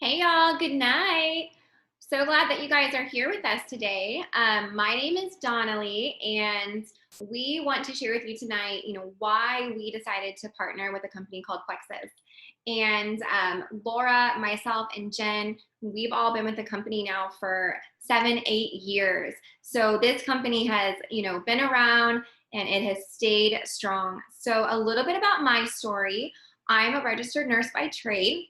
Hey y'all, good night. So glad that you guys are here with us today. My name is Donnelly, and we want to share with you tonight, why we decided to partner with a company called Plexus. And Laura, myself, and Jen, we've all been with the company now for 7, 8 years. So this company has, been around and it has stayed strong. So a little bit about my story. I'm a registered nurse by trade.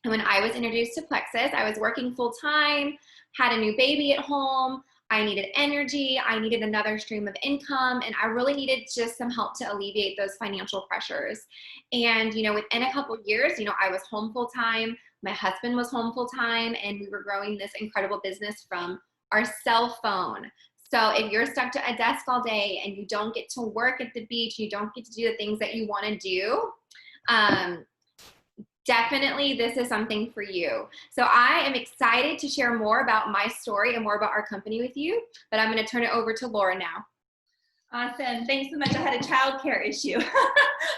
And when I was introduced to Plexus, I was working full time, had a new baby at home. I needed energy. I needed another stream of income, and I really needed just some help to alleviate those financial pressures. And, within a couple years, I was home full time. My husband was home full time, and we were growing this incredible business from our cell phone. So if you're stuck to a desk all day and you don't get to work at the beach, you don't get to do the things that you want to do, definitely this is something for you. So I am excited to share more about my story and more about our company with you, but I'm going to turn it over to Laura now. Awesome. Thanks so much. I had a childcare issue.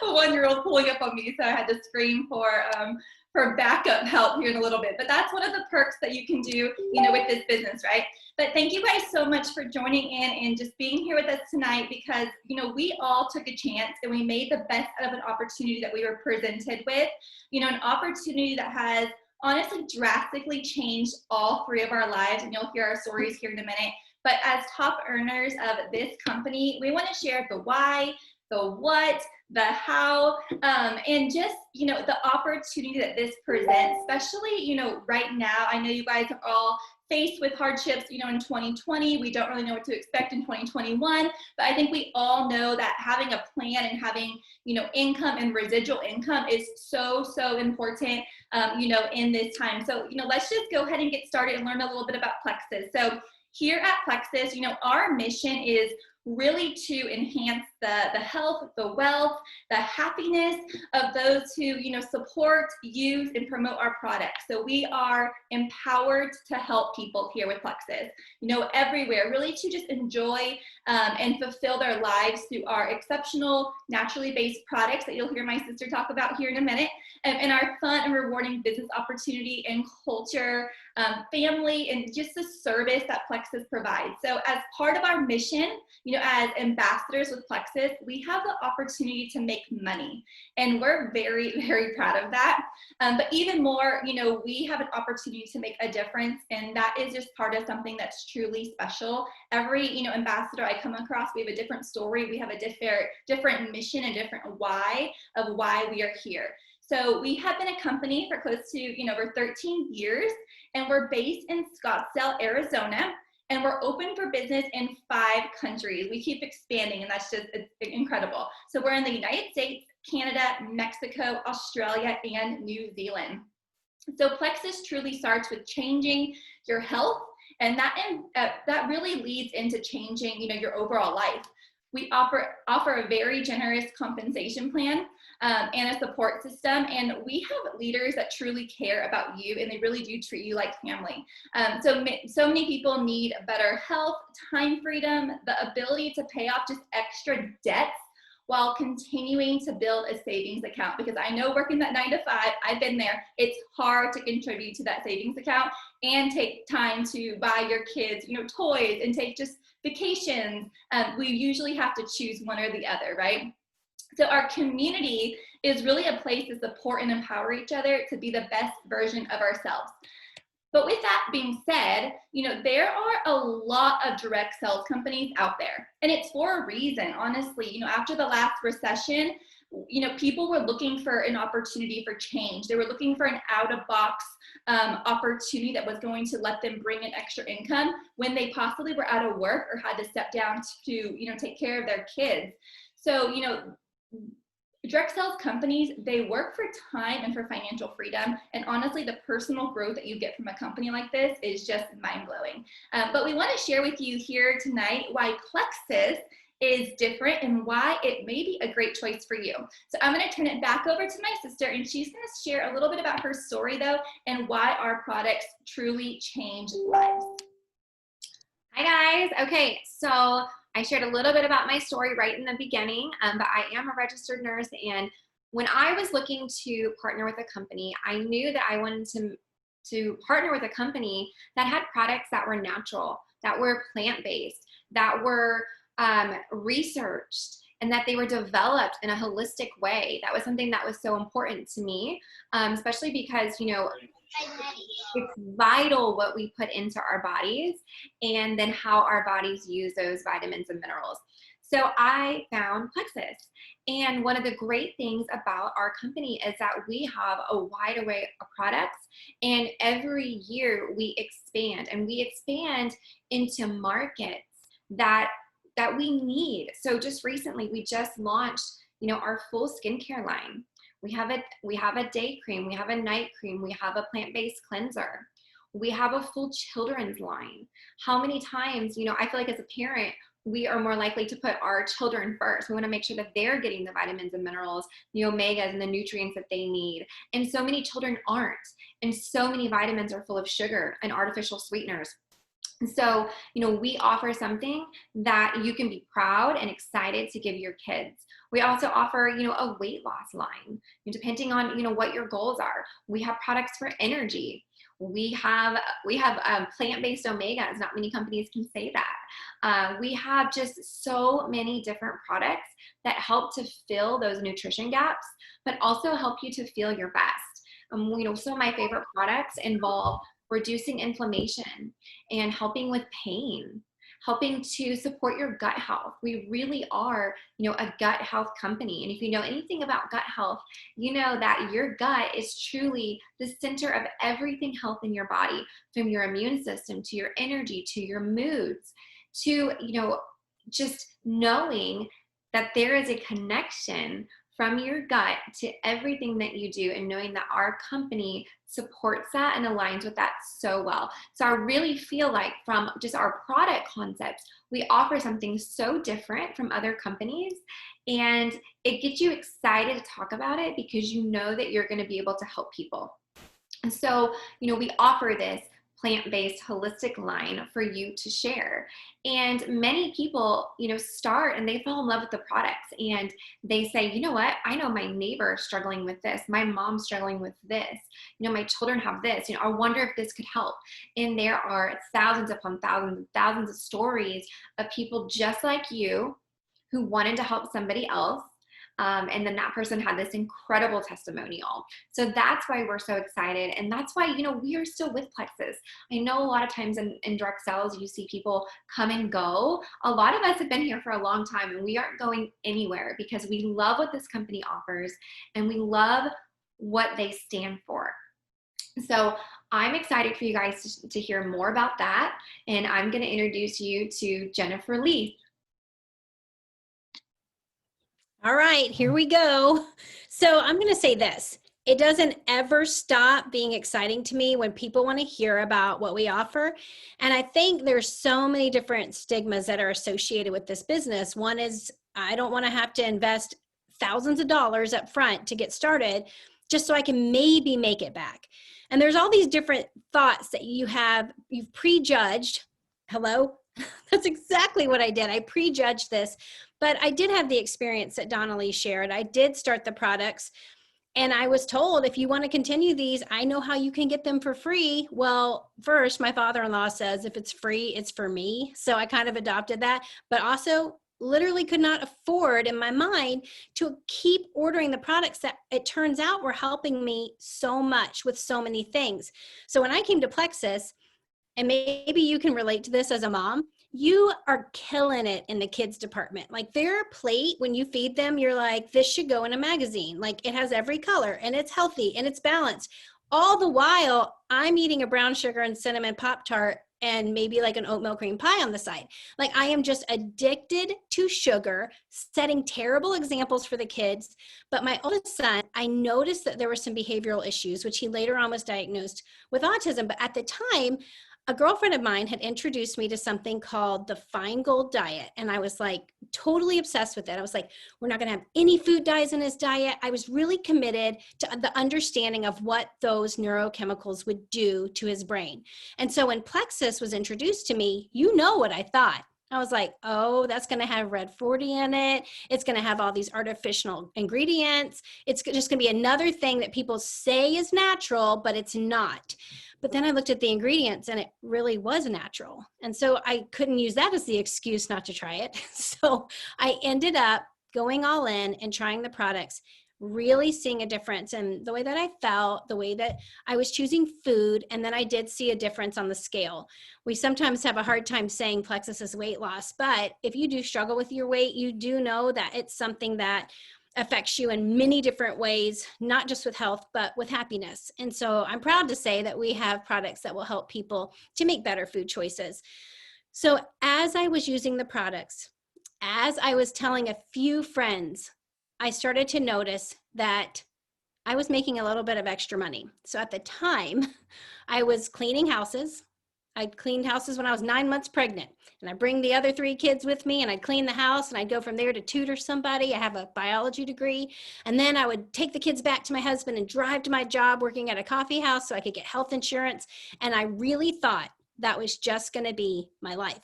A 1-year-old pulling up on me, so I had to scream for backup help here in a little bit. But that's one of the perks that you can do, with this business, right? But thank you guys so much for joining in and just being here with us tonight because, we all took a chance and we made the best out of an opportunity that we were presented with, an opportunity that has honestly drastically changed all three of our lives. And you'll hear our stories here in a minute. But as top earners of this company, we want to share the why, the what, the how, and just, the opportunity that this presents, especially, right now. I know you guys are all faced with hardships, in 2020. We don't really know what to expect in 2021, but I think we all know that having a plan and having, income and residual income is so, so important, in this time. So, let's just go ahead and get started and learn a little bit about Plexus. So here at Plexus, our mission is really to enhance the health, the wealth, the happiness of those who, support, use, and promote our products. So we are empowered to help people here with Plexus, everywhere, really to just enjoy and fulfill their lives through our exceptional, naturally based products that you'll hear my sister talk about here in a minute, and our fun and rewarding business opportunity and culture, family, and just the service that Plexus provides. So as part of our mission, as ambassadors with Plexus, we have the opportunity to make money. And we're very, very proud of that. But even more, we have an opportunity to make a difference. And that is just part of something that's truly special. Every, ambassador I come across, we have a different story. We have a different mission, a different why of why we are here. So we have been a company for close to, over 13 years, and we're based in Scottsdale, Arizona. And we're open for business in 5 countries. We keep expanding, and that's just it's incredible. So we're in the United States, Canada, Mexico, Australia, and New Zealand. So Plexus truly starts with changing your health, and that really leads into changing, your overall life. We offer a very generous compensation plan and a support system, and we have leaders that truly care about you, and they really do treat you like family. So many people need better health, time freedom, the ability to pay off just extra debts while continuing to build a savings account. Because I know working that 9 to 5, I've been there. It's hard to contribute to that savings account and take time to buy your kids, toys and take just vacations. We usually have to choose one or the other, right? So our community is really a place to support and empower each other to be the best version of ourselves. But with that being said, there are a lot of direct sales companies out there, and it's for a reason, honestly. After the last recession, people were looking for an opportunity for change. They were looking for an out-of-box opportunity that was going to let them bring in extra income when they possibly were out of work or had to step down to, take care of their kids. So, direct sales companies, they work for time and for financial freedom. And honestly, the personal growth that you get from a company like this is just mind-blowing. But we want to share with you here tonight why Plexus is different and why it may be a great choice for you. So I'm going to turn it back over to my sister, and she's going to share a little bit about her story, though, and why our products truly change lives. Hi, guys. Okay, so I shared a little bit about my story right in the beginning, but I am a registered nurse, and when I was looking to partner with a company, I knew that I wanted to partner with a company that had products that were natural, that were plant-based, that were researched, and that they were developed in a holistic way. That was something that was so important to me, especially because, you know, it's vital what we put into our bodies and then how our bodies use those vitamins and minerals. So I found Plexus. And one of the great things about our company is that we have a wide array of products, and every year we expand, and we expand into markets that we need. So just recently we just launched, you know, our full skincare line. We have a day cream, we have a night cream, we have a plant-based cleanser. We have a full children's line. How many times, you know, I feel like as a parent, we are more likely to put our children first. We want to make sure that they're getting the vitamins and minerals, the omegas and the nutrients that they need. And so many children aren't. And so many vitamins are full of sugar and artificial sweeteners. And so, you know, we offer something that you can be proud and excited to give your kids. We also offer, you know, a weight loss line, depending on, you know, what your goals are. We have products for energy. We have plant-based omegas. Not many companies can say that. We have just so many different products that help to fill those nutrition gaps, but also help you to feel your best. You know, some of my favorite products involve reducing inflammation and helping with pain, helping to support your gut health. We really are, you know, a gut health company. And if you know anything about gut health, you know that your gut is truly the center of everything health in your body, from your immune system to your energy, to your moods, to, you know, just knowing that there is a connection from your gut to everything that you do, and knowing that our company supports that and aligns with that so well. So I really feel like from just our product concepts, we offer something so different from other companies, and it gets you excited to talk about it because you know that you're going to be able to help people. And so, you know, we offer this plant-based holistic line for you to share. And many people, you know, start and they fall in love with the products, and they say, you know what, I know my neighbor is struggling with this, my mom's struggling with this, you know, my children have this, you know, I wonder if this could help. And there are thousands upon thousands and thousands of stories of people just like you who wanted to help somebody else. And then that person had this incredible testimonial. So that's why we're so excited. And that's why, you know, we are still with Plexus. I know a lot of times in direct sales, you see people come and go. A lot of us have been here for a long time, and we aren't going anywhere because we love what this company offers and we love what they stand for. So I'm excited for you guys to hear more about that. And I'm going to introduce you to Jennifer Lee. All right, here we go. So I'm going to say this. It doesn't ever stop being exciting to me when people want to hear about what we offer. And I think there's so many different stigmas that are associated with this business. One is I don't want to have to invest thousands of dollars up front to get started just so I can maybe make it back. And there's all these different thoughts that you've prejudged. Hello? That's exactly what I did. I prejudged this, but I did have the experience that Donnelly shared. I did start the products, and I was told, if you want to continue these, I know how you can get them for free. Well, first, my father-in-law says, if it's free, it's for me. So I kind of adopted that, but also literally could not afford in my mind to keep ordering the products that it turns out were helping me so much with so many things. So when I came to Plexus, and maybe you can relate to this as a mom, you are killing it in the kids department. Like their plate, when you feed them, you're like, this should go in a magazine. Like it has every color and it's healthy and it's balanced. All the while I'm eating a brown sugar and cinnamon Pop-Tart and maybe like an oatmeal cream pie on the side. Like I am just addicted to sugar, setting terrible examples for the kids. But my oldest son, I noticed that there were some behavioral issues, which he later on was diagnosed with autism. But at the time, a girlfriend of mine had introduced me to something called the Feingold diet. And I was like totally obsessed with it. I was like, we're not going to have any food dyes in his diet. I was really committed to the understanding of what those neurochemicals would do to his brain. And so when Plexus was introduced to me, you know what I thought. I was like, oh, that's going to have red 40 in it. It's going to have all these artificial ingredients. It's just going to be another thing that people say is natural, but it's not. But then I looked at the ingredients and it really was natural. And so I couldn't use that as the excuse not to try it. So I ended up going all in and trying the products, really seeing a difference in the way that I felt, the way that I was choosing food. And then I did see a difference on the scale. We sometimes have a hard time saying Plexus is weight loss, but if you do struggle with your weight, you do know that it's something that affects you in many different ways, not just with health, but with happiness. And so I'm proud to say that we have products that will help people to make better food choices. So as I was using the products, as I was telling a few friends, I started to notice that I was making a little bit of extra money. So at the time, I was cleaning houses. I cleaned houses when I was 9 months pregnant, and I bring the other 3 kids with me, and I'd clean the house, and I'd go from there to tutor somebody. I have a biology degree, and then I would take the kids back to my husband and drive to my job working at a coffee house so I could get health insurance. And I really thought that was just going to be my life,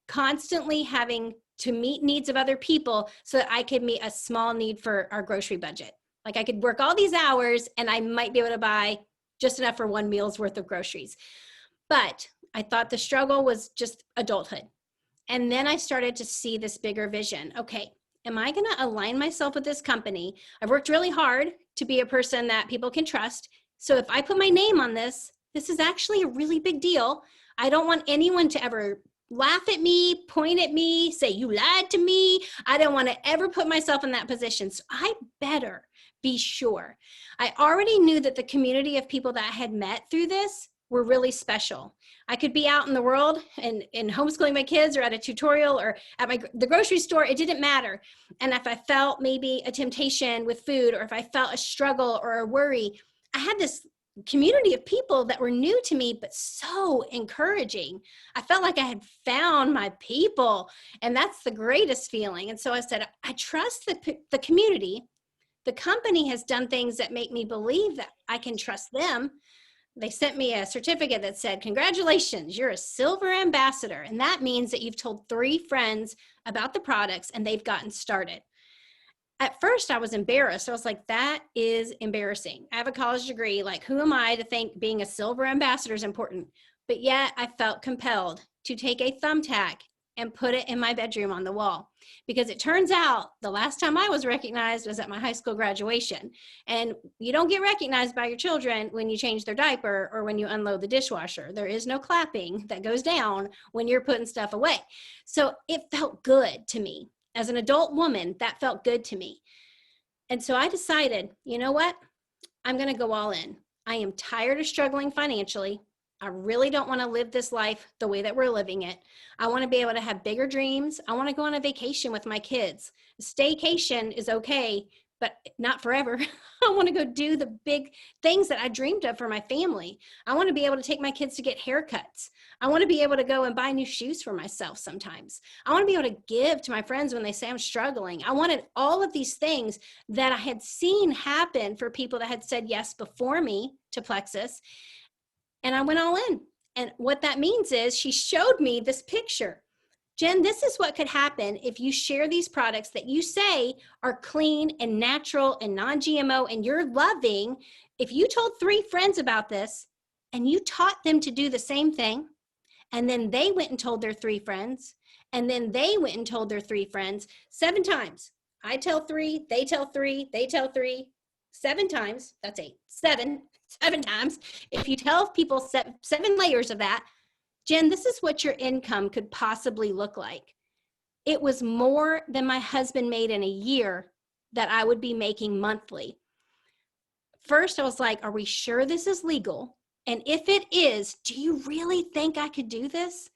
constantly having to meet needs of other people so that I could meet a small need for our grocery budget. Like I could work all these hours and I might be able to buy just enough for 1 meal's worth of groceries. But I thought the struggle was just adulthood. And then I started to see this bigger vision. Okay, am I going to align myself with this company? I've worked really hard to be a person that people can trust. So if I put my name on this, this is actually a really big deal. I don't want anyone to ever laugh at me, point at me, say you lied to me. I don't want to ever put myself in that position. So I better be sure. I already knew that the community of people that I had met through this were really special. I could be out in the world and homeschooling my kids or at a tutorial or at the grocery store. It didn't matter. And if I felt maybe a temptation with food, or if I felt a struggle or a worry, I had this community of people that were new to me, but so encouraging. I felt like I had found my people, and that's the greatest feeling. And so I said, I trust the community. The company has done things that make me believe that I can trust them. They sent me a certificate that said, congratulations, you're a silver ambassador. And that means that you've told 3 friends about the products and they've gotten started. At first I was embarrassed. I was like, that is embarrassing. I have a college degree. Like, who am I to think being a silver ambassador is important? But yet I felt compelled to take a thumbtack and put it in my bedroom on the wall, because it turns out the last time I was recognized was at my high school graduation. And you don't get recognized by your children when you change their diaper or when you unload the dishwasher. There is no clapping that goes down when you're putting stuff away. So it felt good to me. As an adult woman, that felt good to me. And so I decided, you know what? I'm going to go all in. I am tired of struggling financially. I really don't want to live this life the way that we're living it. I want to be able to have bigger dreams. I want to go on a vacation with my kids. Staycation is okay, but not forever. I want to go do the big things that I dreamed of for my family. I want to be able to take my kids to get haircuts. I want to be able to go and buy new shoes for myself sometimes. I want to be able to give to my friends when they say I'm struggling. I wanted all of these things that I had seen happen for people that had said yes before me to Plexus. And I went all in. And what that means is she showed me this picture. Jen, this is what could happen if you share these products that you say are clean and natural and non-GMO and you're loving. If you told 3 friends about this and you taught them to do the same thing, and then they went and told their 3 friends, and then they went and told their 3 friends 7 times. I tell 3, they tell 3, they tell 3, 7 times. That's 8, 7 times. If you tell people 7 layers of that, Jen, this is what your income could possibly look like. It was more than my husband made in a year that I would be making monthly. First, I was like, are we sure this is legal? And if it is, do you really think I could do this?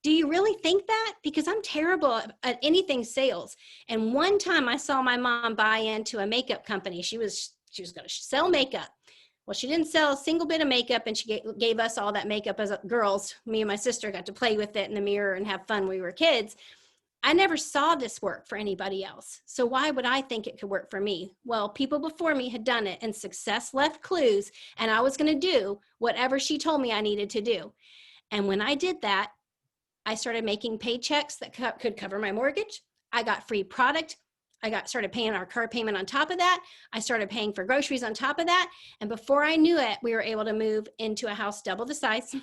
Do you really think that? Because I'm terrible at anything sales. And one time I saw my mom buy into a makeup company. She was going to sell makeup. Well, she didn't sell a single bit of makeup, and she gave us all that makeup as girls. Me and my sister got to play with it in the mirror and have fun when we were kids. I never saw this work for anybody else. So why would I think it could work for me? Well, people before me had done it, and success left clues, and I was going to do whatever she told me I needed to do. And when I did that, I started making paychecks that could cover my mortgage. I got free product. Started paying our car payment on top of that. I started paying for groceries on top of that. And before I knew it, we were able to move into a house double the size.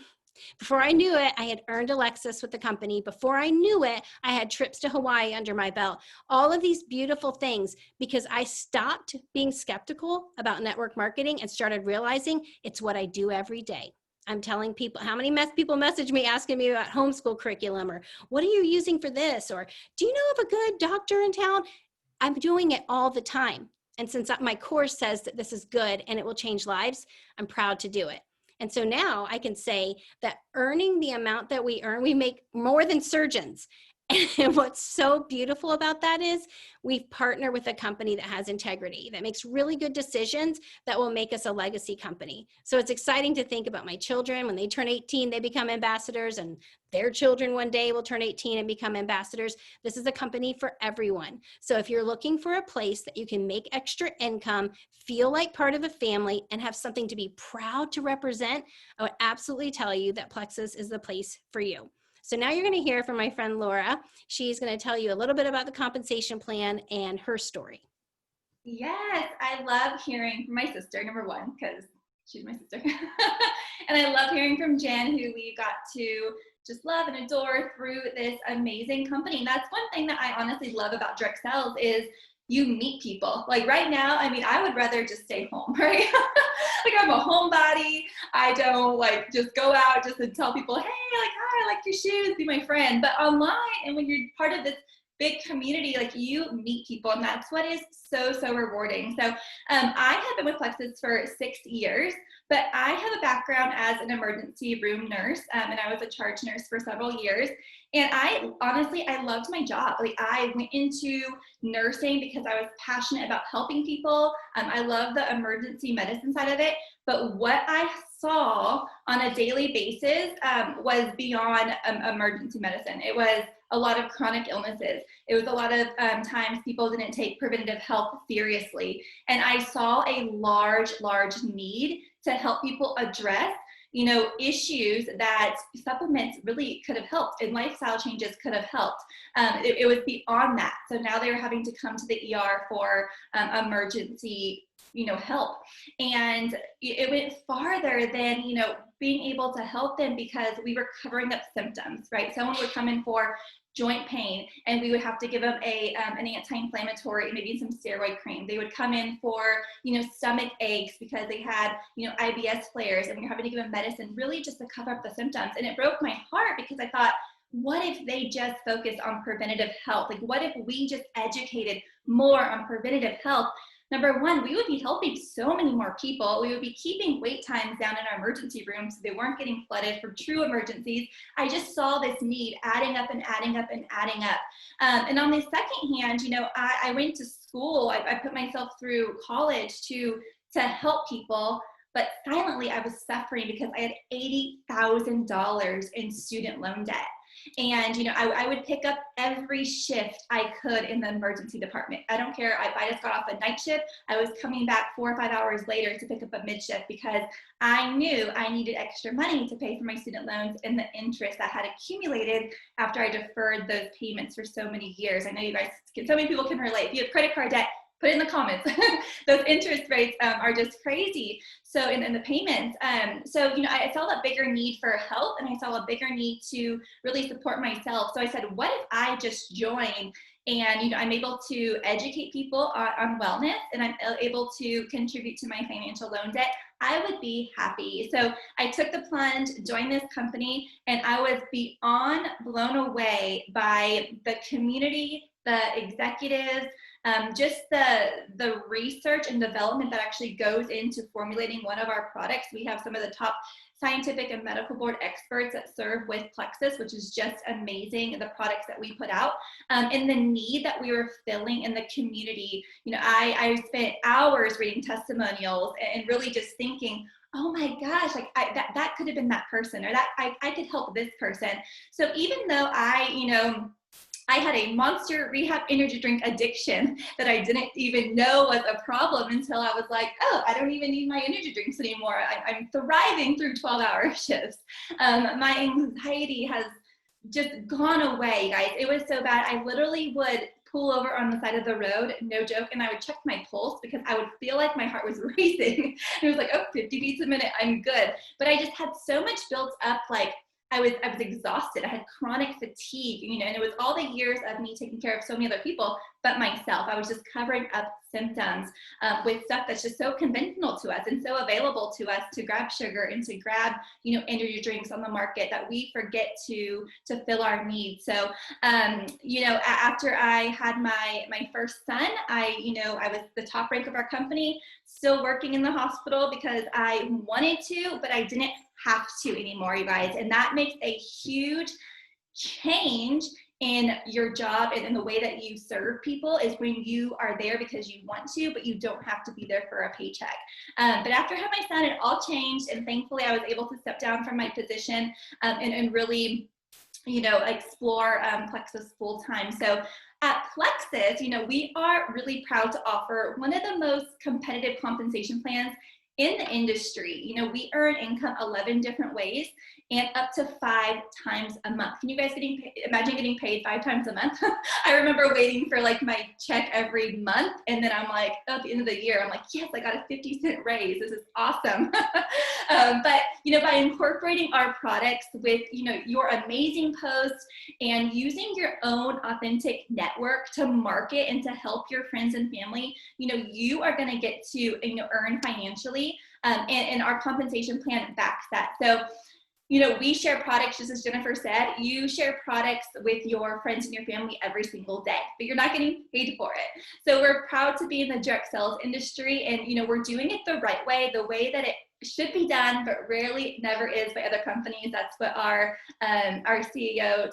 Before I knew it, I had earned a Lexus with the company. Before I knew it, I had trips to Hawaii under my belt. All of these beautiful things because I stopped being skeptical about network marketing and started realizing it's what I do every day. I'm telling people, how many people message me asking me about homeschool curriculum, or what are you using for this? Or do you know of a good doctor in town? I'm doing it all the time. And since my course says that this is good and it will change lives, I'm proud to do it. And so now I can say that earning the amount that we earn, we make more than surgeons. And what's so beautiful about that is we've partnered with a company that has integrity, that makes really good decisions that will make us a legacy company. So it's exciting to think about my children. When they turn 18, they become ambassadors, and their children one day will turn 18 and become ambassadors. This is a company for everyone. So if you're looking for a place that you can make extra income, feel like part of a family, and have something to be proud to represent, I would absolutely tell you that Plexus is the place for you. So now you're going to hear from my friend Laura. She's going to tell you a little bit about the compensation plan and her story. Yes, I love hearing from my sister, number one, because she's my sister. And I love hearing from Jen, who we got to just love and adore through this amazing company. And that's one thing that I honestly love about direct sales is you meet people. Like right now, I mean, I would rather just stay home, right? Like I'm a homebody. I don't like just go out just to tell people, hey, like, hi, I like your shoes, be my friend. But online, and when you're part of this big community, like you meet people, and that's what is so rewarding. So I have been with Plexus for 6 years, but I have a background as an emergency room nurse, and I was a charge nurse for several years. And I loved my job. Like I went into nursing because I was passionate about helping people. I love the emergency medicine side of it. But what I saw on a daily basis was beyond emergency medicine. It was a lot of chronic illnesses. It was a lot of times people didn't take preventative health seriously. And I saw a large need to help people address issues that supplements really could have helped and lifestyle changes could have helped. It was beyond that. So now they were having to come to the ER for emergency help. And it went farther than, being able to help them because we were covering up symptoms, right? Someone would come in for joint pain and we would have to give them an anti-inflammatory, maybe some steroid cream. They would come in for, stomach aches because they had, IBS flares, and we were having to give them medicine really just to cover up the symptoms. And it broke my heart because I thought, what if they just focused on preventative health? Like, what if we just educated more on preventative health? Number one, we would be helping so many more people. We would be keeping wait times down in our emergency rooms so they weren't getting flooded for true emergencies. I just saw this need adding up and adding up and adding up. And on the second hand, I went to school. I put myself through college to help people, but silently I was suffering because I had $80,000 in student loan debt. And, I would pick up every shift I could in the emergency department. I don't care if I just got off a night shift, I was coming back 4 or 5 hours later to pick up a mid shift because I knew I needed extra money to pay for my student loans and the interest that had accumulated after I deferred those payments for so many years. I know you guys, so many people can relate. If you have credit card debt, put it in the comments. Those interest rates are just crazy. So in the payments, I saw a bigger need for help, and I saw a bigger need to really support myself. So I said, what if I just join and I'm able to educate people on wellness, and I'm able to contribute to my financial loan debt? I would be happy. So I took the plunge, joined this company, and I was beyond blown away by the community, the executives, just the research and development that actually goes into formulating one of our products. We have some of the top scientific and medical board experts that serve with Plexus, which is just amazing, the products that we put out, and the need that we were filling in the community. I spent hours reading testimonials and really just thinking, oh my gosh, like that could have been that person, or that I could help this person. So even though I had a Monster Rehab energy drink addiction that I didn't even know was a problem until I was like, oh, I don't even need my energy drinks anymore. I'm thriving through 12-hour shifts. My anxiety has just gone away, guys. It was so bad. I literally would pull over on the side of the road, no joke, and I would check my pulse because I would feel like my heart was racing. It was like, oh, 50 beats a minute, I'm good. But I just had so much built up, like I was exhausted. I had chronic fatigue, you know, and it was all the years of me taking care of so many other people, but myself. I was just covering up symptoms with stuff that's just so conventional to us and so available to us to grab sugar and to grab, you know, energy drinks on the market that we forget to fill our needs. So, you know, after I had my first son, I was the top rank of our company, still working in the hospital because I wanted to, but I didn't have to anymore, you guys. And that makes a huge change in your job and in the way that you serve people, is when you are there because you want to, but you don't have to be there for a paycheck. But after I had my son, it all changed. And thankfully I was able to step down from my position and really, you know, explore Plexus full time. So at Plexus, you know, we are really proud to offer one of the most competitive compensation plans in the industry. You know, we earn income 11 different ways and up to 5 times a month. Can you guys imagine getting paid 5 times a month? I remember waiting for like my check every month, and then I'm like, oh, at the end of the year, I'm like, yes, I got a 50-cent raise. This is awesome. But you know, by incorporating our products with, you know, your amazing posts and using your own authentic network to market and to help your friends and family, you know, you are going to get to, you know, earn financially, and our compensation plan backs that. So, you know, we share products, just as Jennifer said. You share products with your friends and your family every single day, but you're not getting paid for it. So we're proud to be in the direct sales industry, and, you know, we're doing it the right way, the way that it should be done, but rarely never is by other companies. That's what our CEO,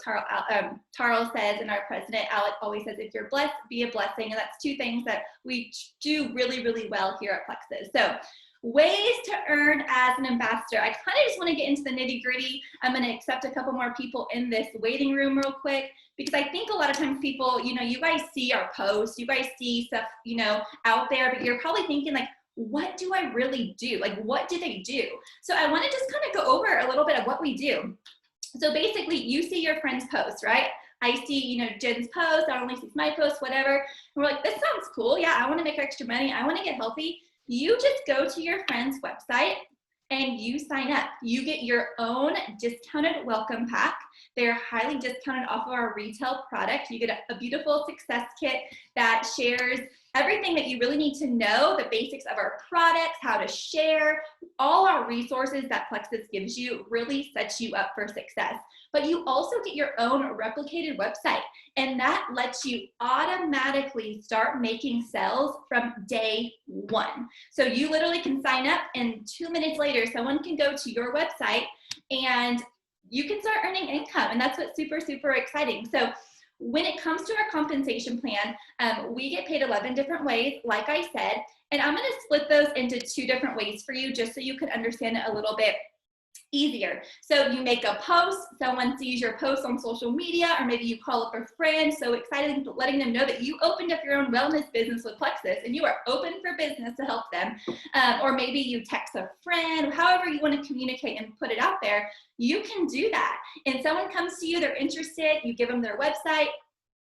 Tarl says, and our president, Alec, always says, if you're blessed, be a blessing. And that's 2 things that we do really, really well here at Plexus. So ways to earn as an ambassador. I kind of just want to get into the nitty gritty. I'm going to accept a couple more people in this waiting room real quick, because I think a lot of times people, you know, you guys see our posts, you guys see stuff, you know, out there, but you're probably thinking like, what do I really do? Like, what do they do? So I want to just kind of go over a little bit of what we do. So basically, you see your friend's posts, right? I see, you know, Jen's post, I only see my post, whatever. And we're like, this sounds cool. Yeah, I want to make extra money. I want to get healthy. You just go to your friend's website and you sign up. You get your own discounted welcome pack. They're highly discounted off of our retail product. You get a beautiful success kit that shares everything that you really need to know, the basics of our products, how to share, all our resources that Plexus gives you really sets you up for success. But you also get your own replicated website, and that lets you automatically start making sales from day 1. So you literally can sign up, and 2 minutes later, someone can go to your website and you can start earning income. And that's what's super, super exciting. So when it comes to our compensation plan, we get paid 11 different ways, like I said, and I'm going to split those into 2 different ways for you, just so you can understand it a little bit easier. So you make a post, someone sees your post on social media, or maybe you call up a friend, so excited, letting them know that you opened up your own wellness business with Plexus and you are open for business to help them. Or maybe you text a friend, however you want to communicate and put it out there, you can do that. And someone comes to you, they're interested, you give them their website,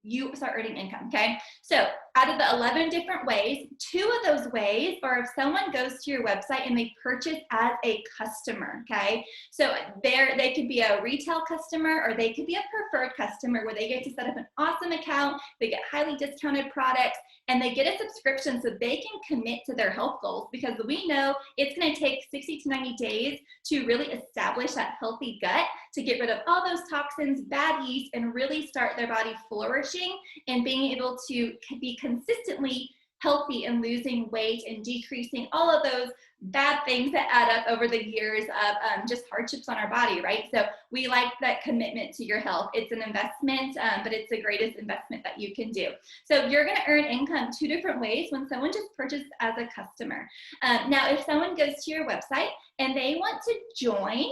you start earning income, okay? So out of the 11 different ways, 2 of those ways are if someone goes to your website and they purchase as a customer, okay? So they could be a retail customer, or they could be a preferred customer where they get to set up an awesome account, they get highly discounted products, and they get a subscription so they can commit to their health goals, because we know it's going to take 60 to 90 days to really establish that healthy gut, to get rid of all those toxins, bad yeast, and really start their body flourishing and being able to be consistently healthy and losing weight and decreasing all of those bad things that add up over the years of just hardships on our body, right? So we like that commitment to your health. It's an investment, but it's the greatest investment that you can do. So you're going to earn income 2 different ways when someone just purchases as a customer. Now, if someone goes to your website and they want to join,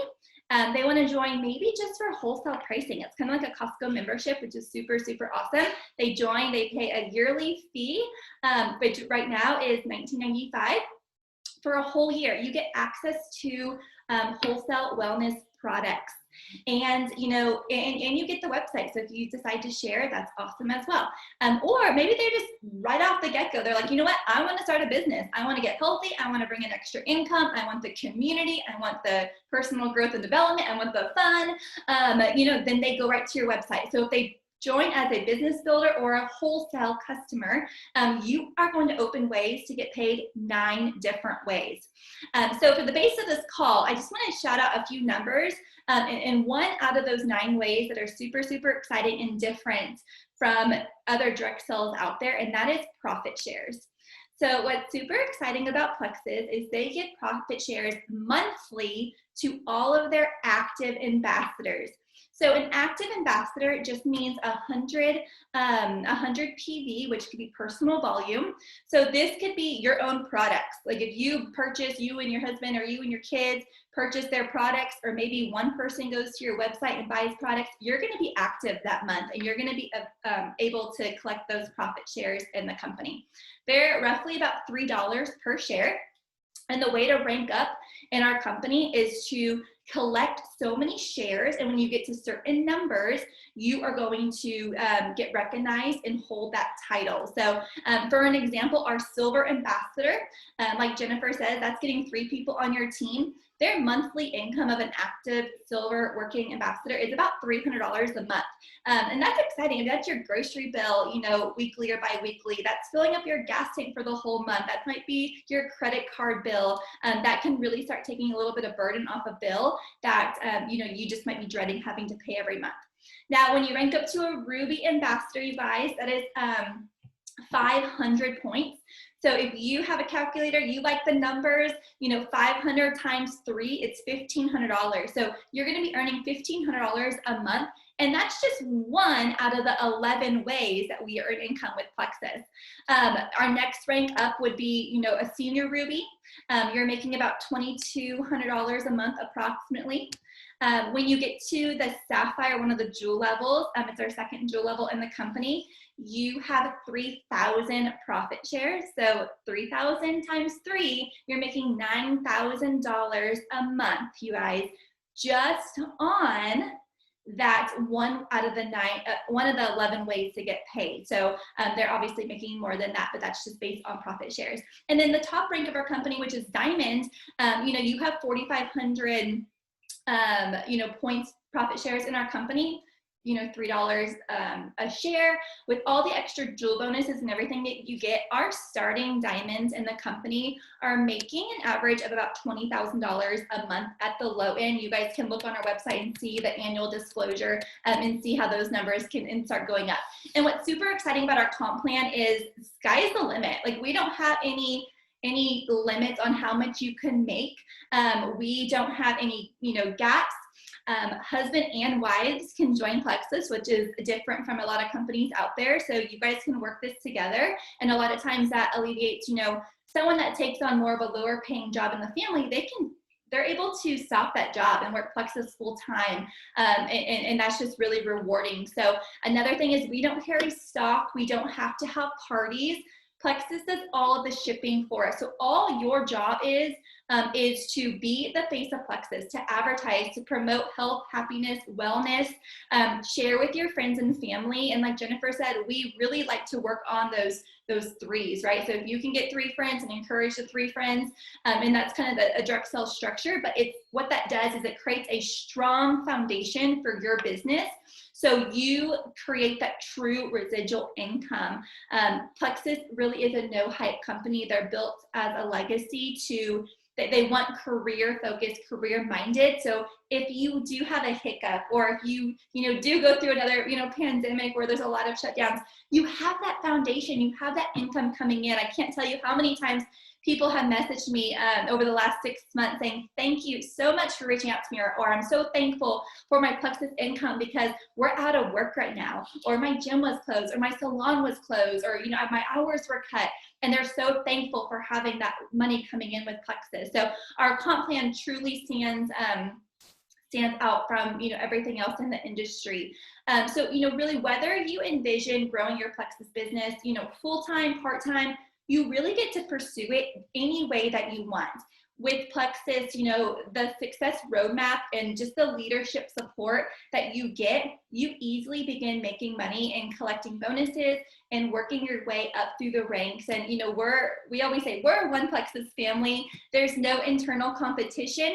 they want to join maybe just for wholesale pricing. It's kind of like a Costco membership, which is super, super awesome. They join, they pay a yearly fee, which right now is $19.95. For a whole year, you get access to wholesale wellness products. And, you know, and you get the website. So if you decide to share, that's awesome as well. Or maybe they're just right off the get-go. They're like, you know what? I want to start a business. I want to get healthy. I want to bring in extra income. I want the community. I want the personal growth and development. I want the fun. You know, then they go right to your website. So if they join as a business builder or a wholesale customer, you are going to open ways to get paid 9 different ways. So for the base of this call, I just want to shout out a few numbers, and one out of those 9 ways that are super, super exciting and different from other direct sales out there, and that is profit shares. So what's super exciting about Plexus is they give profit shares monthly to all of their active ambassadors. So an active ambassador just means 100 PV, which could be personal volume. So this could be your own products. Like if you purchase, you and your husband or you and your kids purchase their products, or maybe one person goes to your website and buys products, you're going to be active that month and you're going to be able to collect those profit shares in the company. They're roughly about $3 per share. And the way to rank up in our company is to collect so many shares, and when you get to certain numbers, you are going to get recognized and hold that title. So for an example, our silver ambassador, like Jennifer said, that's getting 3 people on your team. Their monthly income of an active silver working ambassador is about $300 a month. And that's exciting. If that's your grocery bill, you know, weekly or bi-weekly, that's filling up your gas tank for the whole month. That might be your credit card bill. That can really start taking a little bit of burden off a bill that, you know, you just might be dreading having to pay every month. Now, when you rank up to a Ruby ambassador, you guys, that is 500 points. So if you have a calculator, you like the numbers, you know, 500 times 3, it's $1,500. So you're going to be earning $1,500 a month. And that's just one out of the 11 ways that we earn income with Plexus. Our next rank up would be, you know, a senior Ruby. You're making about $2,200 a month approximately. When you get to the Sapphire, one of the jewel levels, it's our second jewel level in the company, you have 3,000 profit shares. So 3,000 times 3, you're making $9,000 a month, you guys, just on that one out of the 9, one of the 11 ways to get paid. So they're obviously making more than that, but that's just based on profit shares. And then the top rank of our company, which is Diamond, you know, you have 4,500 you know, points profit shares in our company, you know, $3 a share. With all the extra jewel bonuses and everything that you get, our starting diamonds in the company are making an average of about $20,000 a month at the low end. You guys can look on our website and see the annual disclosure and see how those numbers can start going up. And what's super exciting about our comp plan is sky's the limit. Like we don't have any limits on how much you can make. We don't have any, you know, gaps. Husband and wives can join Plexus, which is different from a lot of companies out there. So you guys can work this together. And a lot of times that alleviates, you know, someone that takes on more of a lower paying job in the family, they're able to stop that job and work Plexus full time. And that's just really rewarding. So another thing is we don't carry stock. We don't have to have parties. Plexus does all of the shipping for us. So all your job is to be the face of Plexus, to advertise, to promote health, happiness, wellness, share with your friends and family. And like Jennifer said, we really like to work on those threes, right? So if you can get 3 friends and encourage the 3 friends, and that's kind of a direct sales structure, but it's what that does is it creates a strong foundation for your business. So you create that true residual income. Plexus really is a no hype company. They're built as a legacy to they want career focused, career minded. So if you do have a hiccup, or if you do go through another, pandemic where there's a lot of shutdowns, you have that foundation, you have that income coming in. I can't tell you how many times people have messaged me over the last 6 months saying, thank you so much for reaching out to me, or I'm so thankful for my Plexus income because we're out of work right now, or my gym was closed, or my salon was closed, or my hours were cut. And they're so thankful for having that money coming in with Plexus. So our comp plan truly stands out from everything else in the industry. So really, whether you envision growing your Plexus business, full-time, part-time, you really get to pursue it any way that you want. with Plexus, you know, the success roadmap and just the leadership support that you get, you easily begin making money and collecting bonuses and working your way up through the ranks. And, you know, we always say we're a one Plexus family. There's no internal competition.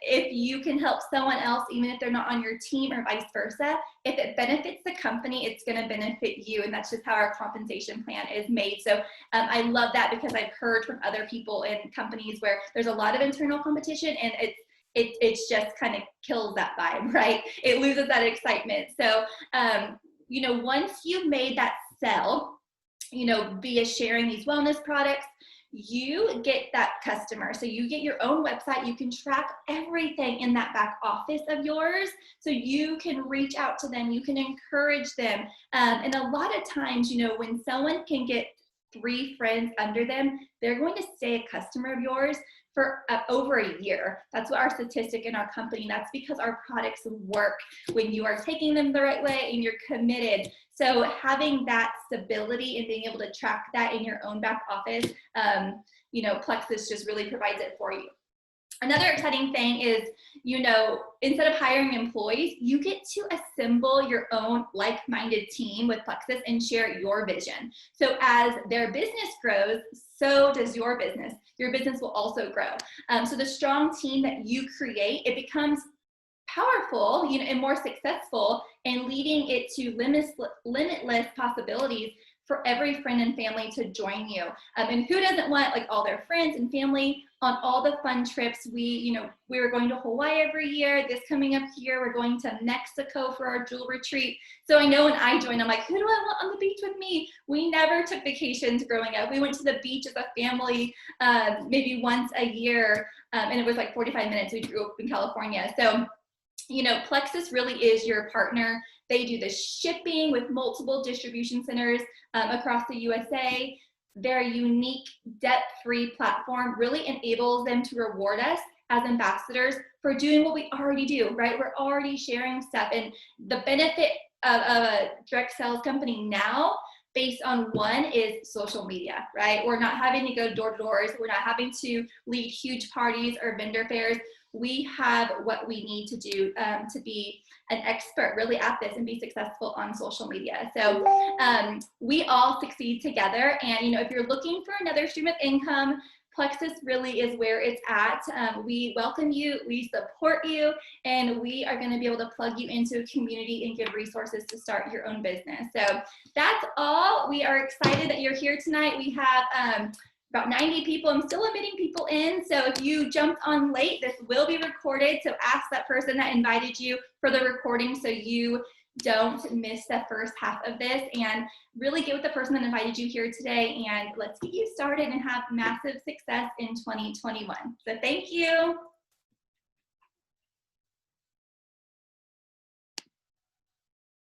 If you can help someone else, even if they're not on your team or vice versa, if it benefits the company, it's going to benefit you. And that's just how our compensation plan is made. So I love that, because I've heard from other people in companies where there's a lot of internal competition, and it's just kind of kills that vibe, right? It loses that excitement. So, you know, once you've made that sell, you know, via sharing these wellness products, you get that customer. So you get your own website. You can track everything in that back office of yours. So you can reach out to them. You can encourage them. And a lot of times, you know, when someone can get 3 friends under them, they're going to stay a customer of yours for over a year. That's what our statistic in our company. That's because our products work when you are taking them the right way and you're committed. So having that stability and being able to track that in your own back office, you know, Plexus just really provides it for you. Another exciting thing is, you know, instead of hiring employees, you get to assemble your own like-minded team with Plexus and share your vision. So as their business grows, so does your business. Your business will also grow. So the strong team that you create, it becomes powerful, you know, and more successful, and leading it to limitless possibilities for every friend and family to join you. And who doesn't want like all their friends and family on all the fun trips? We were going to Hawaii every year. This coming up here, we're going to Mexico for our jewel retreat. So I know when I joined, I'm like, who do I want on the beach with me? We never took vacations growing up. We went to the beach as a family, maybe once a year. And it was like 45 minutes. We grew up in California. So, you know, Plexus really is your partner. They do the shipping with multiple distribution centers across the USA. Their unique debt-free platform really enables them to reward us as ambassadors for doing what we already do, right? We're already sharing stuff. And the benefit of a direct sales company now, based on one, is social media, right? We're not having to go door to doors. We're not having to lead huge parties or vendor fairs. We have what we need to do to be an expert really at this and be successful on social media. So we all succeed together. And, you know, if you're looking for another stream of income, Plexus really is where it's at. We welcome you, we support you, and we are going to be able to plug you into a community and give resources to start your own business. So that's all. We are excited that you're here tonight. We have about 90 people. I'm still admitting people in. So if you jumped on late, this will be recorded. So ask that person that invited you for the recording so you don't miss the first half of this, and really get with the person that invited you here today, and let's get you started and have massive success in 2021. So thank you.